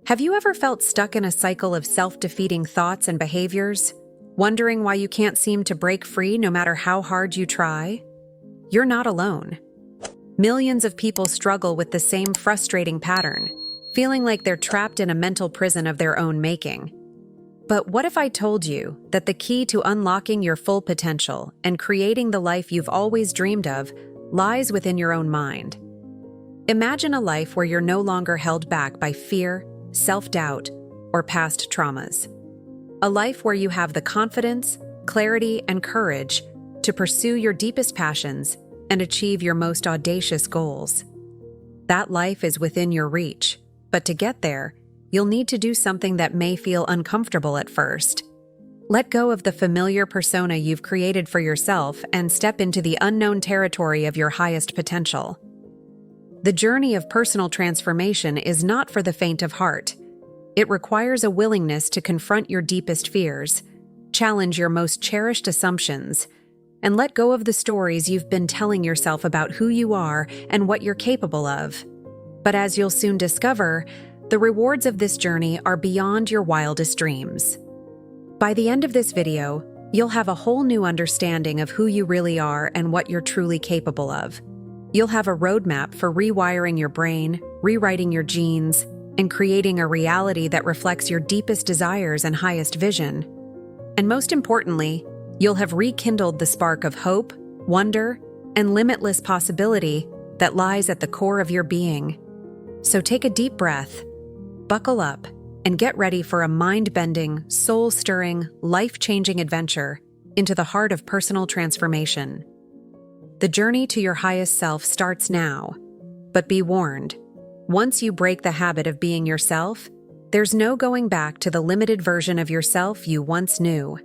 Have you ever felt stuck in a cycle of self-defeating thoughts and behaviors, wondering why you can't seem to break free no matter how hard you try? You're not alone. Millions of people struggle with the same frustrating pattern, feeling like they're trapped in a mental prison of their own making. But what if I told you that the key to unlocking your full potential and creating the life you've always dreamed of lies within your own mind? Imagine a life where you're no longer held back by fear, self-doubt, or past traumas. A life where you have the confidence, clarity, and courage to pursue your deepest passions and achieve your most audacious goals. That life is within your reach, but to get there, you'll need to do something that may feel uncomfortable at first. Let go of the familiar persona you've created for yourself and step into the unknown territory of your highest potential. The journey of personal transformation is not for the faint of heart. It requires a willingness to confront your deepest fears, challenge your most cherished assumptions, and let go of the stories you've been telling yourself about who you are and what you're capable of. But as you'll soon discover, the rewards of this journey are beyond your wildest dreams. By the end of this video, you'll have a whole new understanding of who you really are and what you're truly capable of. You'll have a roadmap for rewiring your brain, rewriting your genes, and creating a reality that reflects your deepest desires and highest vision. And most importantly, you'll have rekindled the spark of hope, wonder, and limitless possibility that lies at the core of your being. So take a deep breath, buckle up, and get ready for a mind-bending, soul-stirring, life-changing adventure into the heart of personal transformation. The journey to your highest self starts now, but be warned, once you break the habit of being yourself, there's no going back to the limited version of yourself you once knew.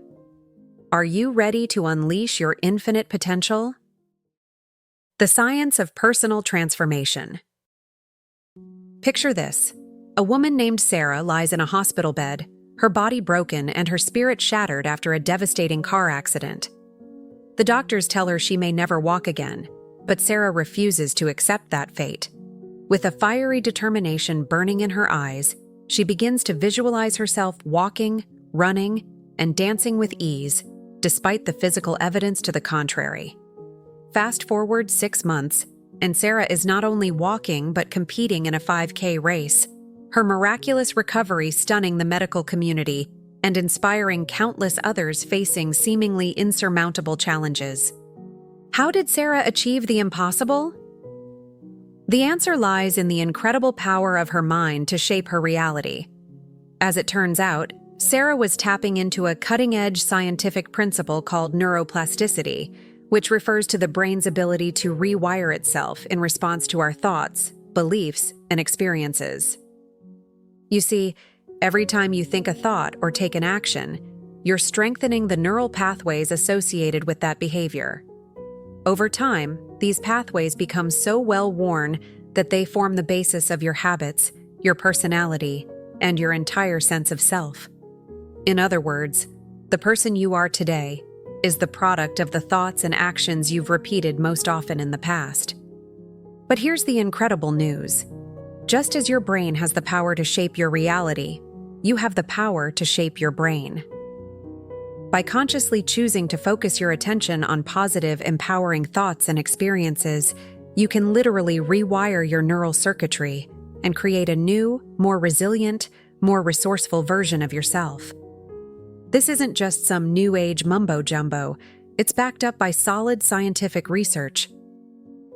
Are you ready to unleash your infinite potential? The science of personal transformation. Picture this. A woman named Sarah lies in a hospital bed, her body broken and her spirit shattered after a devastating car accident. The doctors tell her she may never walk again, but Sarah refuses to accept that fate. With a fiery determination burning in her eyes, she begins to visualize herself walking, running, and dancing with ease, despite the physical evidence to the contrary. Fast forward 6 months, and Sarah is not only walking but competing in a 5K race, her miraculous recovery stunning the medical community and inspiring countless others facing seemingly insurmountable challenges. How did Sarah achieve the impossible? The answer lies in the incredible power of her mind to shape her reality. As it turns out, Sarah was tapping into a cutting-edge scientific principle called neuroplasticity, which refers to the brain's ability to rewire itself in response to our thoughts, beliefs, and experiences. You see, every time you think a thought or take an action, you're strengthening the neural pathways associated with that behavior. Over time, these pathways become so well-worn that they form the basis of your habits, your personality, and your entire sense of self. In other words, the person you are today is the product of the thoughts and actions you've repeated most often in the past. But here's the incredible news. Just as your brain has the power to shape your reality, you have the power to shape your brain. By consciously choosing to focus your attention on positive, empowering thoughts and experiences, you can literally rewire your neural circuitry and create a new, more resilient, more resourceful version of yourself. This isn't just some new age mumbo-jumbo, it's backed up by solid scientific research.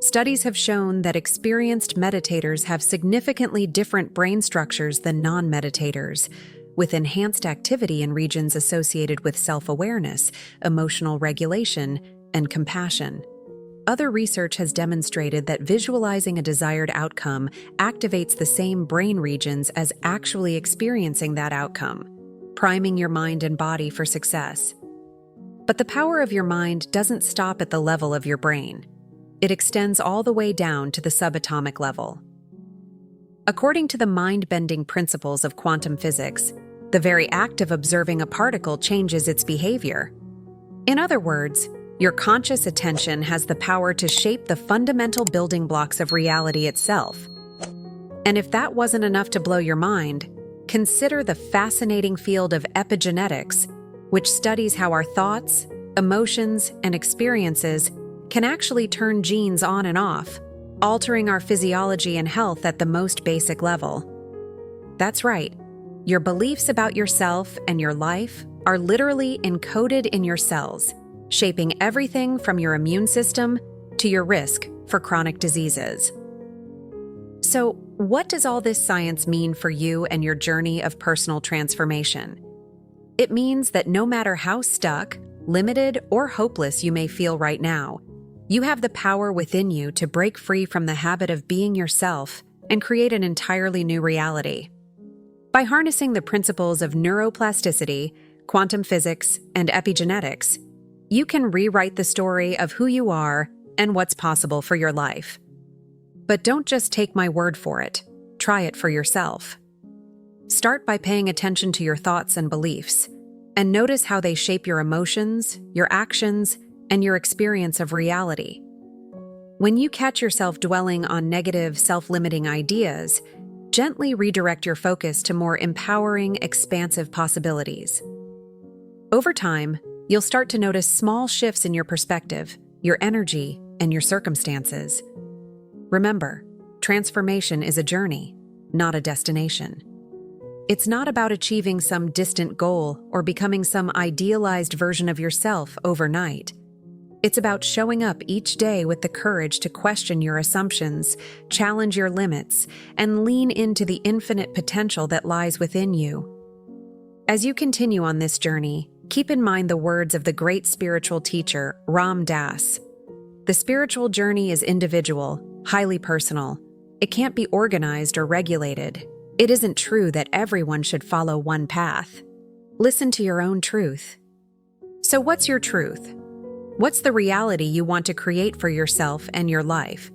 Studies have shown that experienced meditators have significantly different brain structures than non-meditators, with enhanced activity in regions associated with self-awareness, emotional regulation, and compassion. Other research has demonstrated that visualizing a desired outcome activates the same brain regions as actually experiencing that outcome, priming your mind and body for success. But the power of your mind doesn't stop at the level of your brain. It extends all the way down to the subatomic level. According to the mind-bending principles of quantum physics, the very act of observing a particle changes its behavior. In other words, your conscious attention has the power to shape the fundamental building blocks of reality itself. And if that wasn't enough to blow your mind, consider the fascinating field of epigenetics, which studies how our thoughts, emotions, and experiences can actually turn genes on and off, altering our physiology and health at the most basic level. That's right. Your beliefs about yourself and your life are literally encoded in your cells, shaping everything from your immune system to your risk for chronic diseases. So, what does all this science mean for you and your journey of personal transformation? It means that no matter how stuck, limited, or hopeless you may feel right now, you have the power within you to break free from the habit of being yourself and create an entirely new reality. By harnessing the principles of neuroplasticity, quantum physics, and epigenetics, you can rewrite the story of who you are and what's possible for your life. But don't just take my word for it. Try it for yourself. Start by paying attention to your thoughts and beliefs, and notice how they shape your emotions, your actions, and your experience of reality. When you catch yourself dwelling on negative, self-limiting ideas, gently redirect your focus to more empowering, expansive possibilities. Over time, you'll start to notice small shifts in your perspective, your energy, and your circumstances. Remember, transformation is a journey, not a destination. It's not about achieving some distant goal or becoming some idealized version of yourself overnight. It's about showing up each day with the courage to question your assumptions, challenge your limits, and lean into the infinite potential that lies within you. As you continue on this journey, keep in mind the words of the great spiritual teacher, Ram Dass. The spiritual journey is individual, highly personal. It can't be organized or regulated. It isn't true that everyone should follow one path. Listen to your own truth. So what's your truth? What's the reality you want to create for yourself and your life?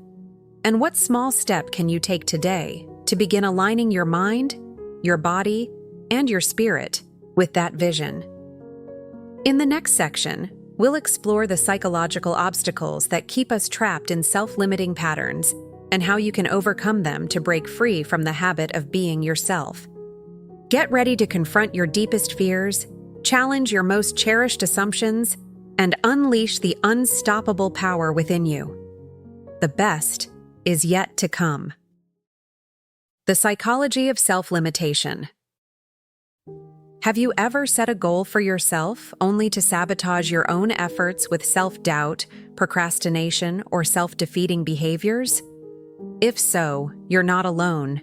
And what small step can you take today to begin aligning your mind, your body, and your spirit with that vision? In the next section, we'll explore the psychological obstacles that keep us trapped in self-limiting patterns and how you can overcome them to break free from the habit of being yourself. Get ready to confront your deepest fears, challenge your most cherished assumptions, and unleash the unstoppable power within you. The best is yet to come. The psychology of self-limitation. Have you ever set a goal for yourself only to sabotage your own efforts with self-doubt, procrastination, or self-defeating behaviors? If so, you're not alone.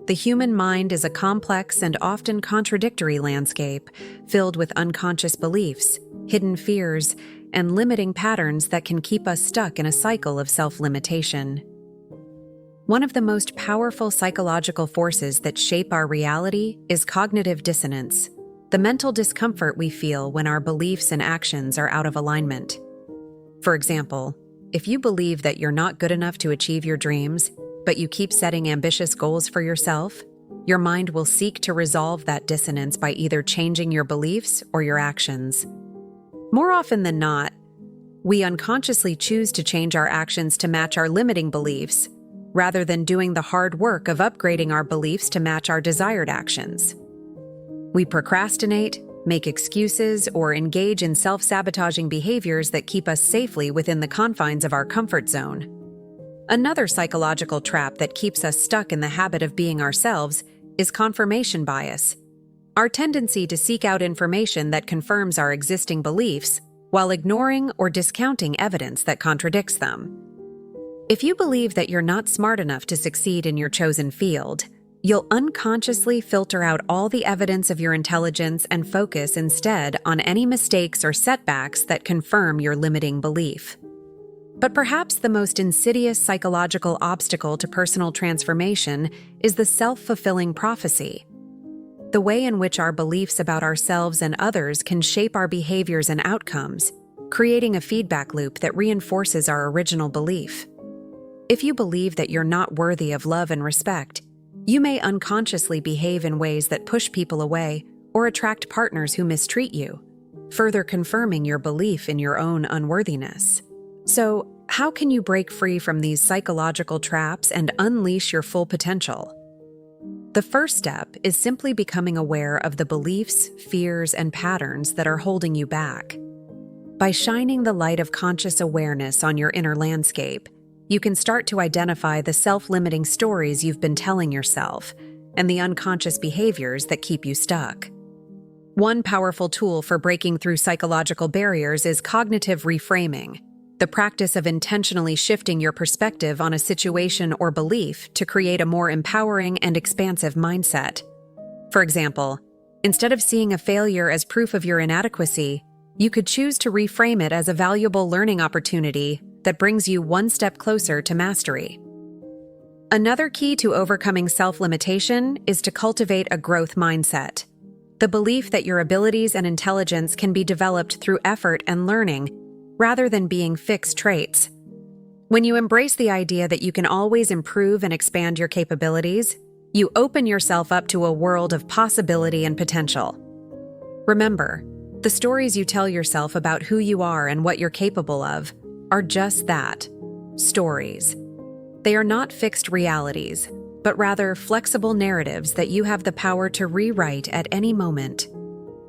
The human mind is a complex and often contradictory landscape filled with unconscious beliefs, hidden fears, and limiting patterns that can keep us stuck in a cycle of self-limitation. One of the most powerful psychological forces that shape our reality is cognitive dissonance, the mental discomfort we feel when our beliefs and actions are out of alignment. For example, if you believe that you're not good enough to achieve your dreams, but you keep setting ambitious goals for yourself, your mind will seek to resolve that dissonance by either changing your beliefs or your actions. More often than not, we unconsciously choose to change our actions to match our limiting beliefs, rather than doing the hard work of upgrading our beliefs to match our desired actions. We procrastinate, make excuses, or engage in self-sabotaging behaviors that keep us safely within the confines of our comfort zone. Another psychological trap that keeps us stuck in the habit of being ourselves is confirmation bias, our tendency to seek out information that confirms our existing beliefs while ignoring or discounting evidence that contradicts them. If you believe that you're not smart enough to succeed in your chosen field, you'll unconsciously filter out all the evidence of your intelligence and focus instead on any mistakes or setbacks that confirm your limiting belief. But perhaps the most insidious psychological obstacle to personal transformation is the self-fulfilling prophecy, the way in which our beliefs about ourselves and others can shape our behaviors and outcomes, creating a feedback loop that reinforces our original belief. If you believe that you're not worthy of love and respect, you may unconsciously behave in ways that push people away or attract partners who mistreat you, further confirming your belief in your own unworthiness. So, how can you break free from these psychological traps and unleash your full potential? The first step is simply becoming aware of the beliefs, fears, and patterns that are holding you back. By shining the light of conscious awareness on your inner landscape, you can start to identify the self-limiting stories you've been telling yourself and the unconscious behaviors that keep you stuck. One powerful tool for breaking through psychological barriers is cognitive reframing, the practice of intentionally shifting your perspective on a situation or belief to create a more empowering and expansive mindset. For example, instead of seeing a failure as proof of your inadequacy, you could choose to reframe it as a valuable learning opportunity that brings you one step closer to mastery. Another key to overcoming self-limitation is to cultivate a growth mindset. The belief that your abilities and intelligence can be developed through effort and learning, rather than being fixed traits. When you embrace the idea that you can always improve and expand your capabilities, you open yourself up to a world of possibility and potential. Remember, the stories you tell yourself about who you are and what you're capable of are just that, stories. They are not fixed realities, but rather flexible narratives that you have the power to rewrite at any moment.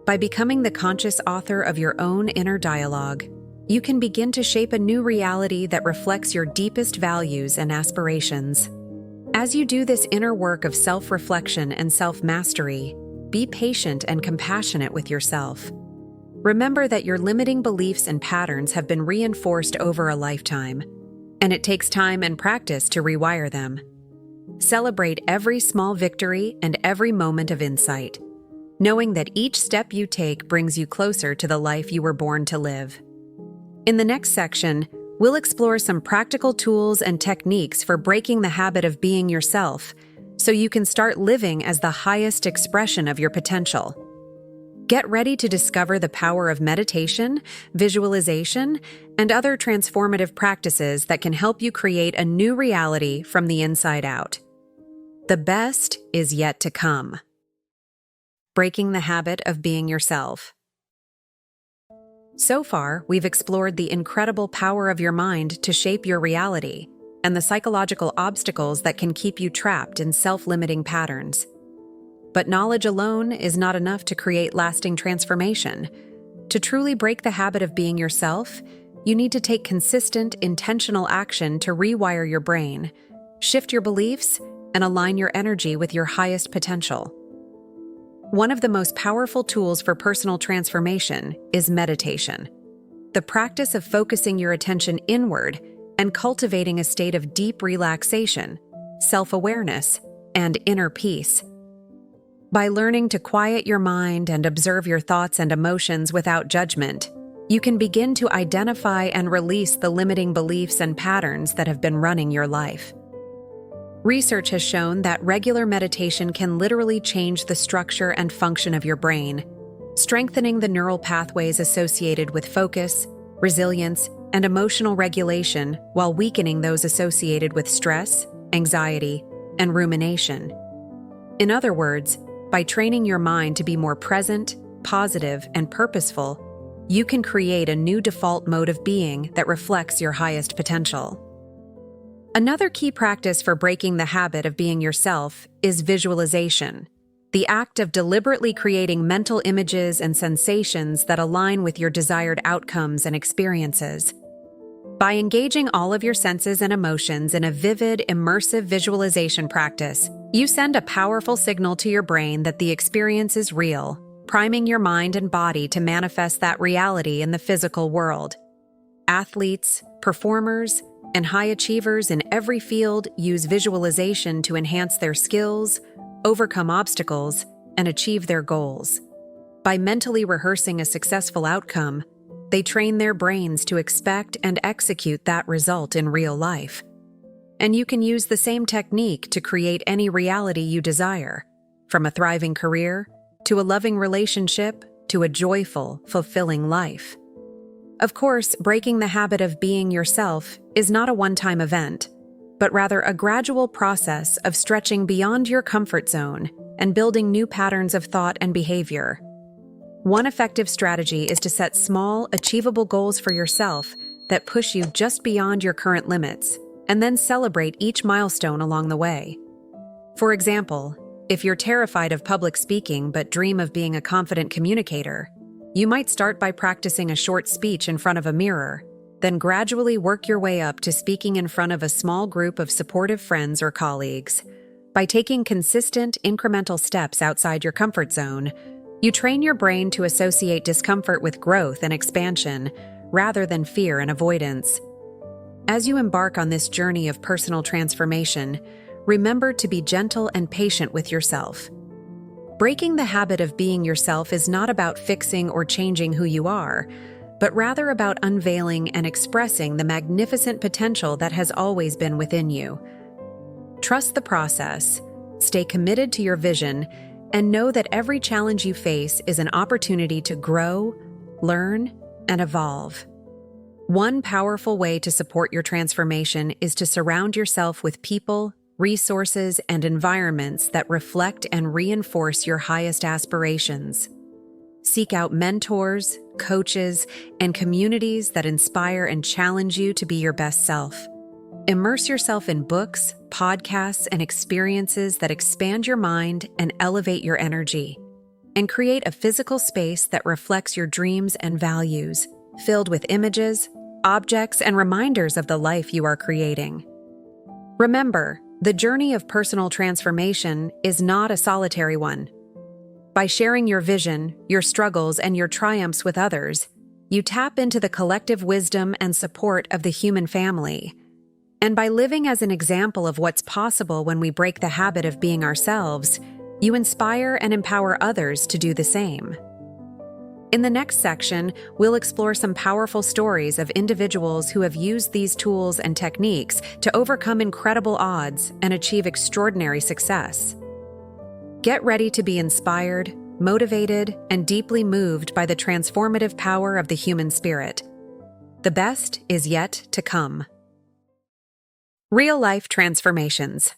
By becoming the conscious author of your own inner dialogue, you can begin to shape a new reality that reflects your deepest values and aspirations. As you do this inner work of self-reflection and self-mastery, be patient and compassionate with yourself. Remember that your limiting beliefs and patterns have been reinforced over a lifetime, and it takes time and practice to rewire them. Celebrate every small victory and every moment of insight, knowing that each step you take brings you closer to the life you were born to live. In the next section, we'll explore some practical tools and techniques for breaking the habit of being yourself, so you can start living as the highest expression of your potential. Get ready to discover the power of meditation, visualization, and other transformative practices that can help you create a new reality from the inside out. The best is yet to come. Breaking the habit of being yourself. So far, we've explored the incredible power of your mind to shape your reality and the psychological obstacles that can keep you trapped in self-limiting patterns. But knowledge alone is not enough to create lasting transformation. To truly break the habit of being yourself, you need to take consistent, intentional action to rewire your brain, shift your beliefs, and align your energy with your highest potential. One of the most powerful tools for personal transformation is meditation. The practice of focusing your attention inward and cultivating a state of deep relaxation, self-awareness, and inner peace. By learning to quiet your mind and observe your thoughts and emotions without judgment, you can begin to identify and release the limiting beliefs and patterns that have been running your life. Research has shown that regular meditation can literally change the structure and function of your brain, strengthening the neural pathways associated with focus, resilience, and emotional regulation while weakening those associated with stress, anxiety, and rumination. In other words, by training your mind to be more present, positive, and purposeful, you can create a new default mode of being that reflects your highest potential. Another key practice for breaking the habit of being yourself is visualization, the act of deliberately creating mental images and sensations that align with your desired outcomes and experiences. By engaging all of your senses and emotions in a vivid, immersive visualization practice, you send a powerful signal to your brain that the experience is real, priming your mind and body to manifest that reality in the physical world. Athletes, performers, and high achievers in every field use visualization to enhance their skills, overcome obstacles, and achieve their goals. By mentally rehearsing a successful outcome, they train their brains to expect and execute that result in real life. And you can use the same technique to create any reality you desire, from a thriving career, to a loving relationship, to a joyful, fulfilling life. Of course, breaking the habit of being yourself is not a one-time event, but rather a gradual process of stretching beyond your comfort zone and building new patterns of thought and behavior. One effective strategy is to set small, achievable goals for yourself that push you just beyond your current limits, and then celebrate each milestone along the way. For example, If you're terrified of public speaking but dream of being a confident communicator, you might start by practicing a short speech in front of a mirror, then gradually work your way up to speaking in front of a small group of supportive friends or colleagues. By taking consistent, incremental steps outside your comfort zone, you train your brain to associate discomfort with growth and expansion, rather than fear and avoidance. As you embark on this journey of personal transformation, remember to be gentle and patient with yourself. Breaking the habit of being yourself is not about fixing or changing who you are, but rather about unveiling and expressing the magnificent potential that has always been within you. Trust the process, stay committed to your vision, and know that every challenge you face is an opportunity to grow, learn, and evolve. One powerful way to support your transformation is to surround yourself with people, resources, and environments that reflect and reinforce your highest aspirations. Seek out mentors, coaches, and communities that inspire and challenge you to be your best self. Immerse yourself in books, podcasts, and experiences that expand your mind and elevate your energy. And create a physical space that reflects your dreams and values, filled with images, objects, and reminders of the life you are creating. Remember, the journey of personal transformation is not a solitary one. By sharing your vision, your struggles, and your triumphs with others, you tap into the collective wisdom and support of the human family. And by living as an example of what's possible when we break the habit of being ourselves, you inspire and empower others to do the same. In the next section, we'll explore some powerful stories of individuals who have used these tools and techniques to overcome incredible odds and achieve extraordinary success. Get ready to be inspired, motivated, and deeply moved by the transformative power of the human spirit. The best is yet to come. Real-life transformations.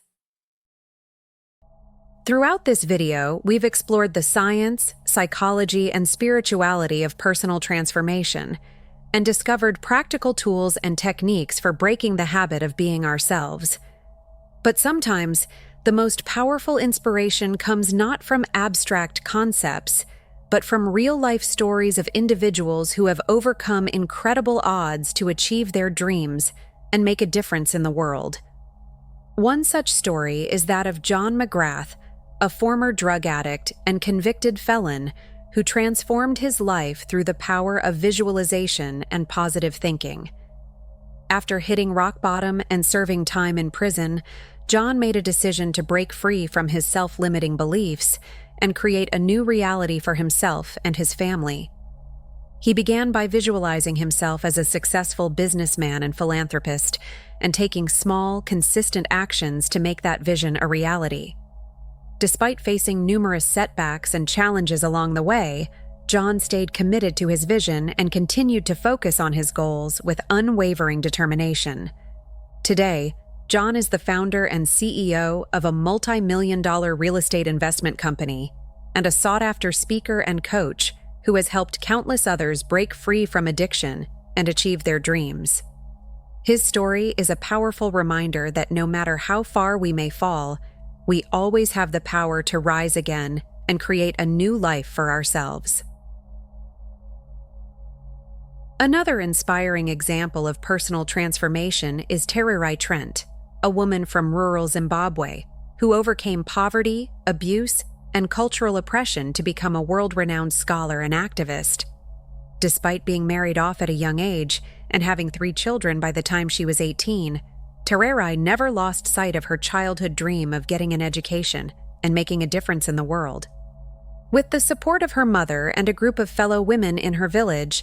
Throughout this video, we've explored the science, psychology, and spirituality of personal transformation, and discovered practical tools and techniques for breaking the habit of being ourselves. But sometimes, the most powerful inspiration comes not from abstract concepts, but from real-life stories of individuals who have overcome incredible odds to achieve their dreams and make a difference in the world. One such story is that of John McGrath, a former drug addict and convicted felon who transformed his life through the power of visualization and positive thinking. After hitting rock bottom and serving time in prison, John made a decision to break free from his self-limiting beliefs and create a new reality for himself and his family. He began by visualizing himself as a successful businessman and philanthropist, and taking small, consistent actions to make that vision a reality. Despite facing numerous setbacks and challenges along the way, John stayed committed to his vision and continued to focus on his goals with unwavering determination. Today, John is the founder and CEO of a multi-million-dollar real estate investment company and a sought-after speaker and coach who has helped countless others break free from addiction and achieve their dreams. His story is a powerful reminder that no matter how far we may fall, we always have the power to rise again and create a new life for ourselves. Another inspiring example of personal transformation is Tererai Trent, a woman from rural Zimbabwe who overcame poverty, abuse, and cultural oppression to become a world-renowned scholar and activist. Despite being married off at a young age and having 3 children by the time she was 18, Tererai never lost sight of her childhood dream of getting an education and making a difference in the world. With the support of her mother and a group of fellow women in her village,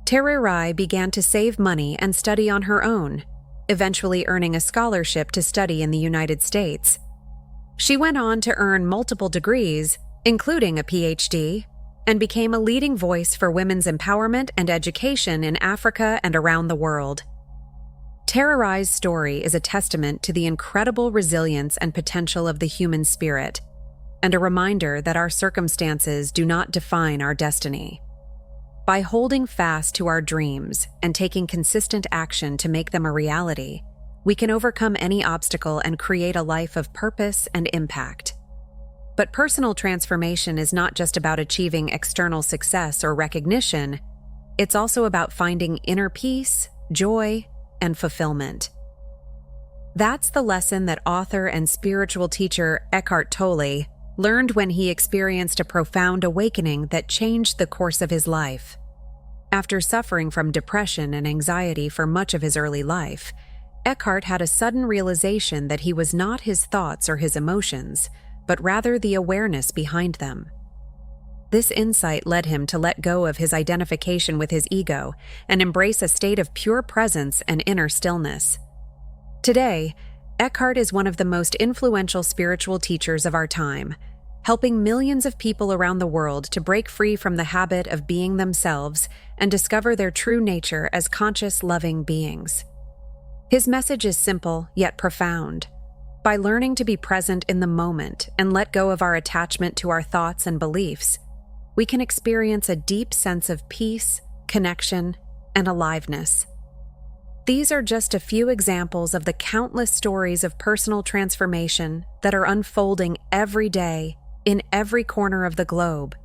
Tererai began to save money and study on her own, eventually earning a scholarship to study in the United States. She went on to earn multiple degrees, including a PhD, and became a leading voice for women's empowerment and education in Africa and around the world. Tererai's story is a testament to the incredible resilience and potential of the human spirit, and a reminder that our circumstances do not define our destiny. By holding fast to our dreams and taking consistent action to make them a reality, we can overcome any obstacle and create a life of purpose and impact. But personal transformation is not just about achieving external success or recognition, it's also about finding inner peace, joy, and fulfillment. That's the lesson that author and spiritual teacher Eckhart Tolle learned when he experienced a profound awakening that changed the course of his life. After suffering from depression and anxiety for much of his early life, Eckhart had a sudden realization that he was not his thoughts or his emotions, but rather the awareness behind them. This insight led him to let go of his identification with his ego and embrace a state of pure presence and inner stillness. Today, Eckhart is one of the most influential spiritual teachers of our time, helping millions of people around the world to break free from the habit of being themselves and discover their true nature as conscious, loving beings. His message is simple yet profound. By learning to be present in the moment and let go of our attachment to our thoughts and beliefs, we can experience a deep sense of peace, connection, and aliveness. These are just a few examples of the countless stories of personal transformation that are unfolding every day in every corner of the globe.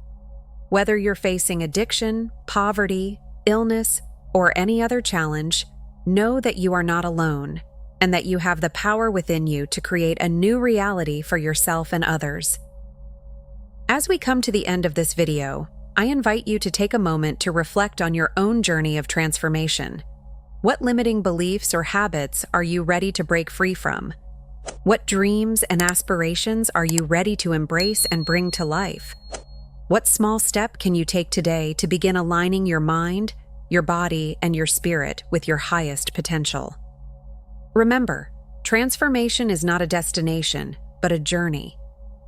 Whether you're facing addiction, poverty, illness, or any other challenge, know that you are not alone and that you have the power within you to create a new reality for yourself and others. As we come to the end of this video, I invite you to take a moment to reflect on your own journey of transformation. What limiting beliefs or habits are you ready to break free from? What dreams and aspirations are you ready to embrace and bring to life? What small step can you take today to begin aligning your mind, your body, and your spirit with your highest potential? Remember, transformation is not a destination, but a journey,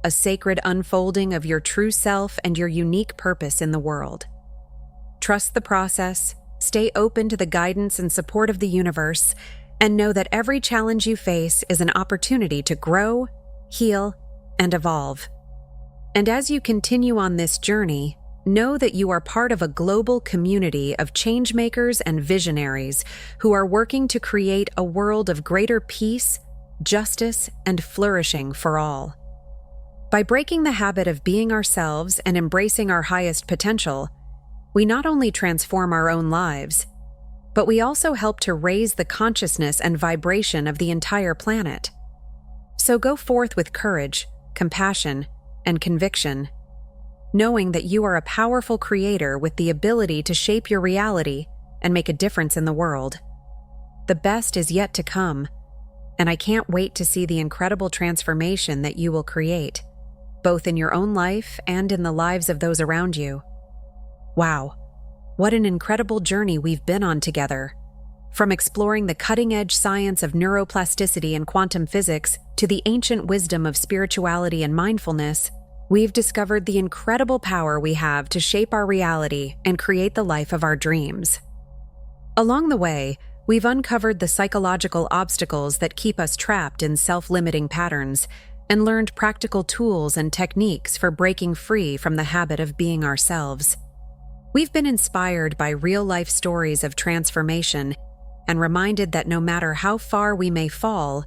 a sacred unfolding of your true self and your unique purpose in the world. Trust the process, stay open to the guidance and support of the universe, and know that every challenge you face is an opportunity to grow, heal, and evolve. And as you continue on this journey, know that you are part of a global community of changemakers and visionaries who are working to create a world of greater peace, justice, and flourishing for all. By breaking the habit of being ourselves and embracing our highest potential, we not only transform our own lives, but we also help to raise the consciousness and vibration of the entire planet. So go forth with courage, compassion, and conviction, knowing that you are a powerful creator with the ability to shape your reality and make a difference in the world. The best is yet to come, and I can't wait to see the incredible transformation that you will create, both in your own life and in the lives of those around you. Wow, what an incredible journey we've been on together. From exploring the cutting-edge science of neuroplasticity and quantum physics to the ancient wisdom of spirituality and mindfulness, we've discovered the incredible power we have to shape our reality and create the life of our dreams. Along the way, we've uncovered the psychological obstacles that keep us trapped in self-limiting patterns and learned practical tools and techniques for breaking free from the habit of being ourselves. We've been inspired by real-life stories of transformation and reminded that no matter how far we may fall,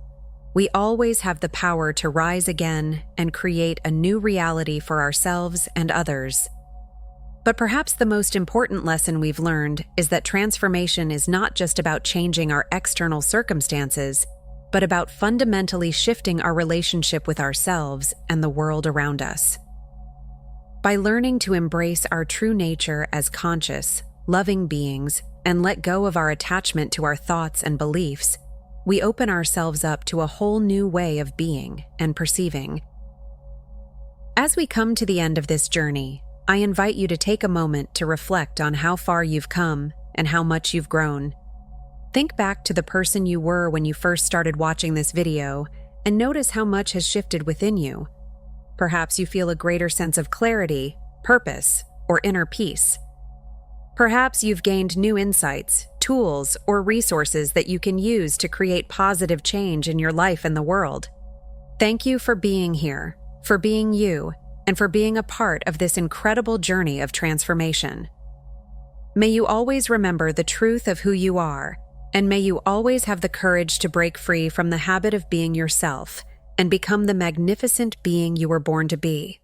we always have the power to rise again and create a new reality for ourselves and others. But perhaps the most important lesson we've learned is that transformation is not just about changing our external circumstances, but about fundamentally shifting our relationship with ourselves and the world around us. By learning to embrace our true nature as conscious, loving beings and let go of our attachment to our thoughts and beliefs, we open ourselves up to a whole new way of being and perceiving. As we come to the end of this journey, I invite you to take a moment to reflect on how far you've come and how much you've grown. Think back to the person you were when you first started watching this video and notice how much has shifted within you. Perhaps you feel a greater sense of clarity, purpose, or inner peace. Perhaps you've gained new insights, tools, or resources that you can use to create positive change in your life and the world. Thank you for being here, for being you, and for being a part of this incredible journey of transformation. May you always remember the truth of who you are, and may you always have the courage to break free from the habit of being yourself and become the magnificent being you were born to be.